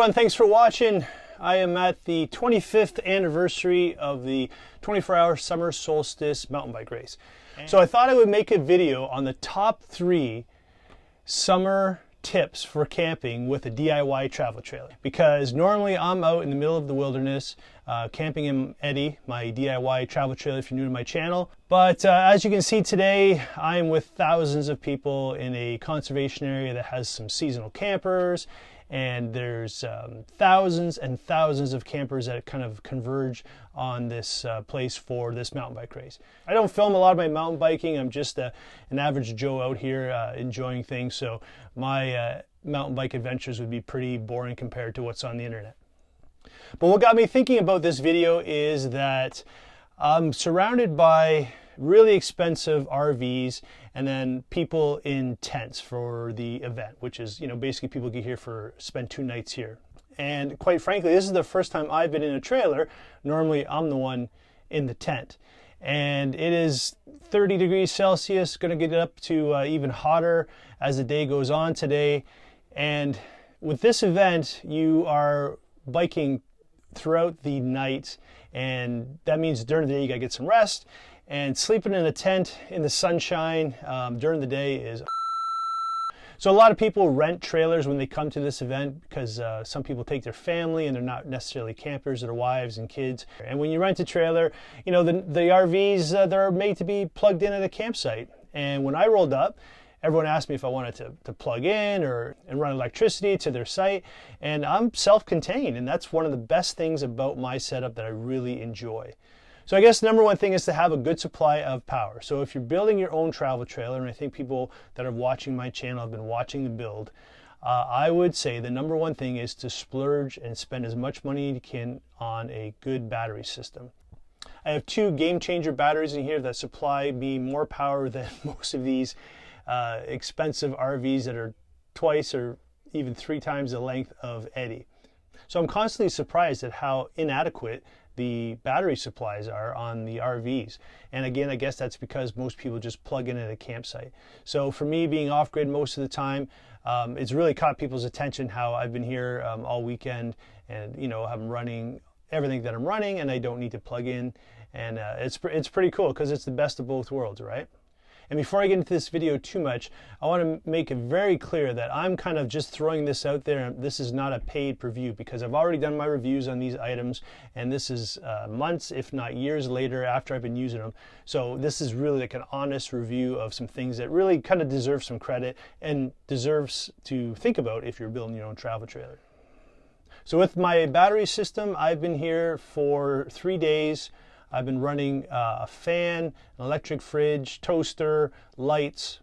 everyone, thanks for watching. I am at the 25th anniversary of the 24-hour summer solstice mountain bike race. So I thought I would make a video on the top 3 summer tips for camping with a DIY travel trailer, because normally I'm out in the middle of the wilderness camping in Eddie, my DIY travel trailer if you're new to my channel. But as you can see today, I am with thousands of people in a conservation area that has some seasonal campers, and there's thousands and thousands of campers that kind of converge on this place for this mountain bike race. I don't film a lot of my mountain biking. I'm just an average Joe out here enjoying things, so my mountain bike adventures would be pretty boring compared to what's on the internet. But what got me thinking about this video is that I'm surrounded by really expensive RVs and then people in tents for the event, which is, you know, basically people get here for spend 2 nights here. And quite frankly, this is the first time I've been in a trailer. Normally I'm the one in the tent. And it is 30 degrees Celsius, going to get up to even hotter as the day goes on today. And with this event, you are biking throughout the night, and that means during the day you gotta get some rest, and sleeping in a tent in the sunshine during the day is so a lot of people rent trailers when they come to this event, because some people take their family and they're not necessarily campers, their wives and kids. And when you rent a trailer, you know, the RVs, they're made to be plugged in at a campsite. And when I rolled up, everyone asked me if I wanted to plug in and run electricity to their site, and I'm self-contained, and that's one of the best things about my setup that I really enjoy. So I guess the number one thing is to have a good supply of power. So if you're building your own travel trailer, and I think people that are watching my channel have been watching the build, I would say the number one thing is to splurge and spend as much money as you can on a good battery system. I have 2 game changer batteries in here that supply me more power than most of these expensive RVs that are twice or even 3 times the length of Eddie. So I'm constantly surprised at how inadequate the battery supplies are on the RVs. And again, I guess that's because most people just plug in at a campsite. So for me, being off-grid most of the time, it's really caught people's attention how I've been here all weekend, and you know, I'm running everything that I'm running and I don't need to plug in. And it's pretty cool because it's the best of both worlds, right? And before I get into this video too much, I want to make it very clear that I'm kind of just throwing this out there. This is not a paid per view, because I've already done my reviews on these items, and this is months, if not years later after I've been using them. So this is really like an honest review of some things that really kind of deserve some credit and deserves to think about if you're building your own travel trailer. So with my battery system, I've been here for 3 days. I've been running a fan, an electric fridge, toaster, lights,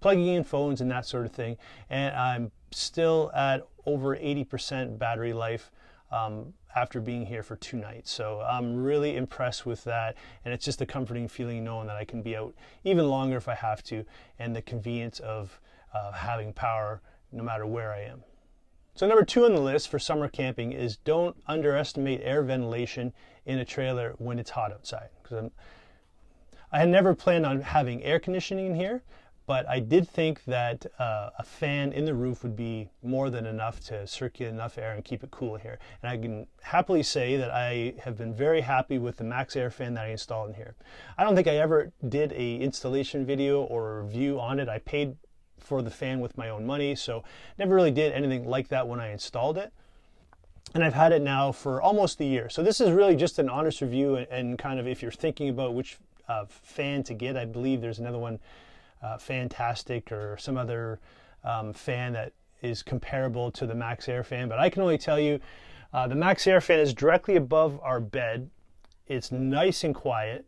plugging in phones and that sort of thing. And I'm still at over 80% battery life after being here for 2 nights. So I'm really impressed with that. And it's just a comforting feeling knowing that I can be out even longer if I have to, and the convenience of having power no matter where I am. So number 2 on the list for summer camping is don't underestimate air ventilation in a trailer when it's hot outside. Because I had never planned on having air conditioning in here, but I did think that a fan in the roof would be more than enough to circulate enough air and keep it cool here. And I can happily say that I have been very happy with the Max Air fan that I installed in here. I don't think I ever did a installation video or a review on it. I paid for the fan with my own money, so never really did anything like that when I installed it. And I've had it now for almost a year. So this is really just an honest review, and kind of if you're thinking about which fan to get, I believe there's another one, Fantastic, or some other fan that is comparable to the Max Air fan. But I can only tell you the Max Air fan is directly above our bed. It's nice and quiet.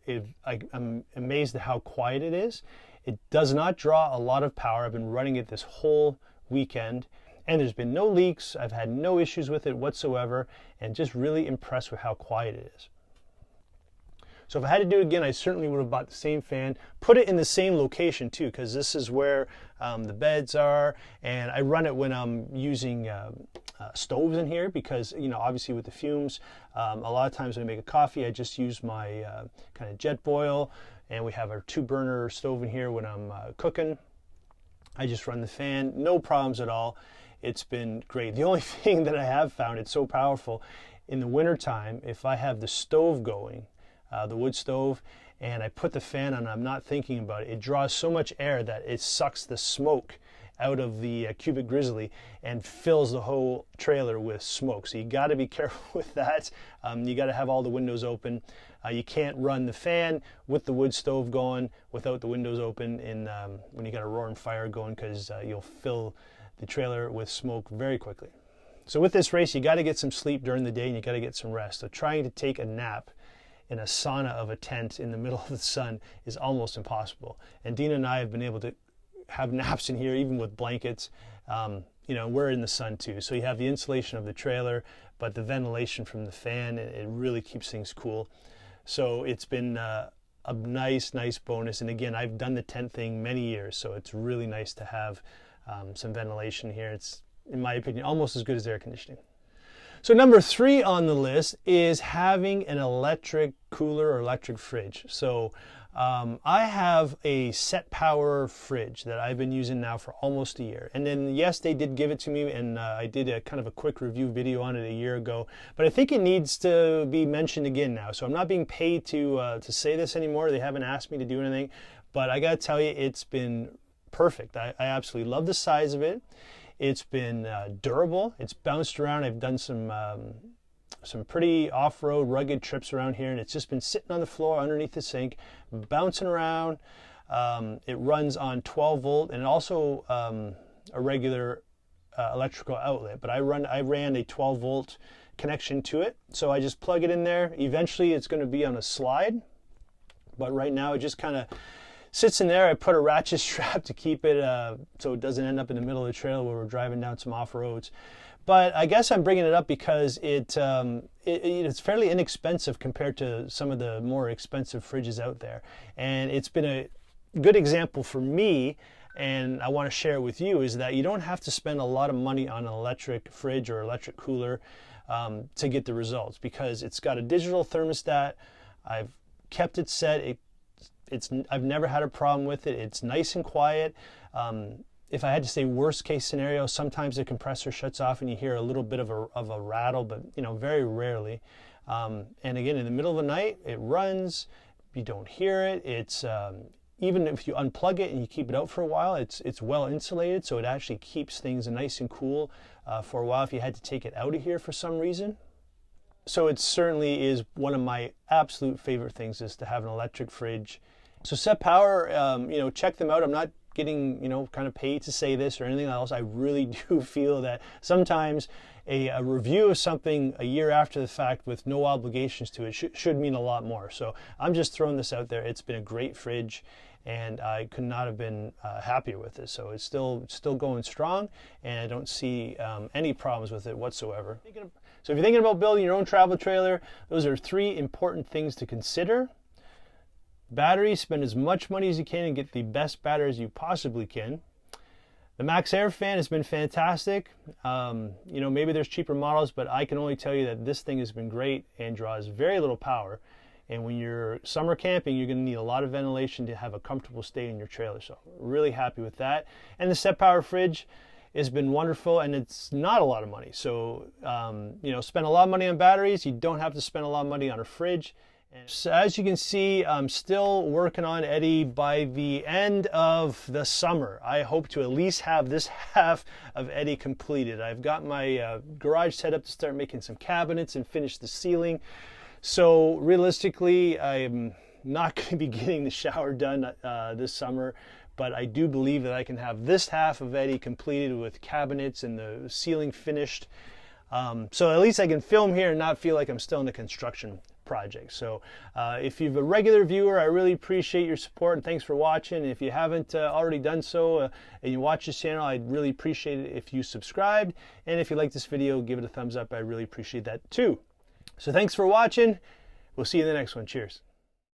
I'm amazed at how quiet it is. It does not draw a lot of power. I've been running it this whole weekend, and there's been no leaks. I've had no issues with it whatsoever, and just really impressed with how quiet it is. So if I had to do it again, I certainly would have bought the same fan, put it in the same location too, because this is where the beds are, and I run it when I'm using stoves in here, because, you know, obviously with the fumes, a lot of times when I make a coffee, I just use my kind of jet boil, and we have our 2-burner stove in here when I'm cooking. I just run the fan, no problems at all. it's been great. The only thing that I have found, it's so powerful, in the wintertime, if I have the stove going, the wood stove, and I put the fan on, I'm not thinking about it, it draws so much air that it sucks the smoke out of the Cubic Grizzly and fills the whole trailer with smoke. So you got to be careful with that. You got to have all the windows open. You can't run the fan with the wood stove going without the windows open when you got a roaring fire going, because you'll fill the trailer with smoke very quickly. So with this race, you got to get some sleep during the day and you got to get some rest. So trying to take a nap in a sauna of a tent in the middle of the sun is almost impossible. And Dina and I have been able to have naps in here, even with blankets. You know, we're in the sun too. So you have the insulation of the trailer, but the ventilation from the fan, it really keeps things cool. So it's been a nice bonus. And again, I've done the tent thing many years, so it's really nice to have some ventilation here. It's, in my opinion, almost as good as air conditioning. So number 3 on the list is having an electric cooler or electric fridge. So I have a set power fridge that I've been using now for almost a year. And then yes, they did give it to me, and I did a kind of a quick review video on it a year ago. But I think it needs to be mentioned again now. So I'm not being paid to say this anymore. They haven't asked me to do anything. But I gotta tell you, it's been perfect. I absolutely love the size of it. It's been durable. It's bounced around. I've done some pretty off-road rugged trips around here, and it's just been sitting on the floor underneath the sink, bouncing around. It runs on 12 volt and also a regular electrical outlet, but I ran a 12 volt connection to it. So I just plug it in there. Eventually it's going to be on a slide, but right now it just kind of sits in there. I put a ratchet strap to keep it so it doesn't end up in the middle of the trailer where we're driving down some off-roads. But I guess I'm bringing it up because it's fairly inexpensive compared to some of the more expensive fridges out there. And it's been a good example for me, and I want to share it with you, is that you don't have to spend a lot of money on an electric fridge or electric cooler to get the results, because it's got a digital thermostat. I've kept it set. I've never had a problem with it. It's nice and quiet. If I had to say worst case scenario, sometimes the compressor shuts off and you hear a little bit of a rattle, but you know, very rarely. And again, in the middle of the night, it runs. You don't hear it. It's even if you unplug it and you keep it out for a while, it's well insulated, so it actually keeps things nice and cool for a while if you had to take it out of here for some reason. So it certainly is one of my absolute favorite things, is to have an electric fridge. So Set Power, you know, check them out. I'm not getting, you know, kind of paid to say this or anything else. I really do feel that sometimes a review of something a year after the fact with no obligations to it should mean a lot more. So I'm just throwing this out there. It's been a great fridge, and I could not have been happier with it. So it's still going strong, and I don't see any problems with it whatsoever. So if you're thinking about building your own travel trailer, those are 3 important things to consider. Batteries, spend as much money as you can and get the best batteries you possibly can. The Max Air fan has been fantastic. You know, maybe there's cheaper models, but I can only tell you that this thing has been great and draws very little power. And when you're summer camping, you're going to need a lot of ventilation to have a comfortable stay in your trailer. So really happy with that. And the Set Power fridge has been wonderful, and it's not a lot of money. So, you know, spend a lot of money on batteries. You don't have to spend a lot of money on a fridge. So as you can see, I'm still working on Eddie. By the end of the summer, I hope to at least have this half of Eddie completed. I've got my garage set up to start making some cabinets and finish the ceiling. So realistically, I'm not going to be getting the shower done this summer, but I do believe that I can have this half of Eddie completed with cabinets and the ceiling finished. So at least I can film here and not feel like I'm still in the construction project. So if you're a regular viewer, I really appreciate your support, and thanks for watching. If you haven't already done so and you watch this channel, I'd really appreciate it if you subscribed, and if you like this video, give it a thumbs up. I really appreciate that too. So thanks for watching. We'll see you in the next one. Cheers.